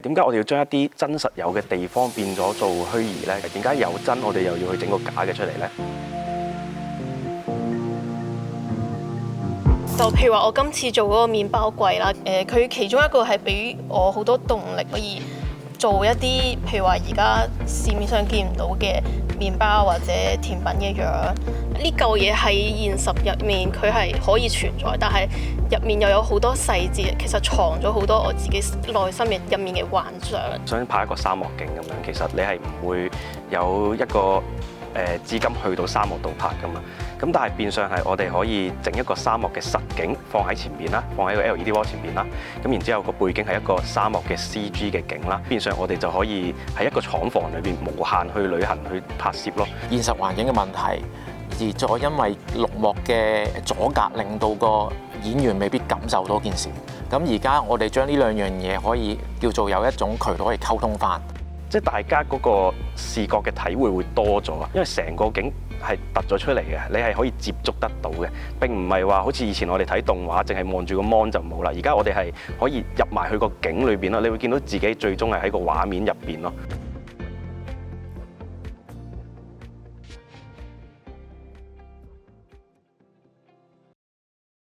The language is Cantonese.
點解我哋要將一啲真實有嘅地方變咗做虛擬呢？點解有真我哋又要去整個假嘅出嚟呢？就譬如話我今次做嗰個麵包櫃啦，佢其中一個係俾我好多動力可以做一啲譬如話而家市面上見唔到嘅麵包或者甜品嘅樣。呢嚿嘢喺現實入面佢係可以存在，但係入面又有好多細節，其實藏咗好多我自己內心入面嘅幻想。想拍一個沙漠景咁樣，其實你係唔會有一個資金去到沙漠度拍噶嘛。咁但係變相係我哋可以整一個沙漠嘅實景放喺前面啦，放喺個 LED wall 前面啦。咁然之後個背景係一個沙漠嘅 CG 嘅景啦。變相我哋就可以喺一個廠房裏邊無限去旅行去拍攝咯。現實環境嘅問題，而再因為綠幕嘅阻隔，令到個演員未必感受到件事。咁而家我哋將呢兩樣嘢可以叫做有一種渠道可以溝通翻，即係大家嗰個視覺嘅體會會多咗啊，因為成個景係突咗出嚟嘅，你係可以接觸得到嘅，並唔係話好似以前我哋睇動畫，淨係望住個 mon 就冇啦。而家我哋係可以入埋去個景裏邊咯，你會見到自己最終係喺個畫面入邊咯。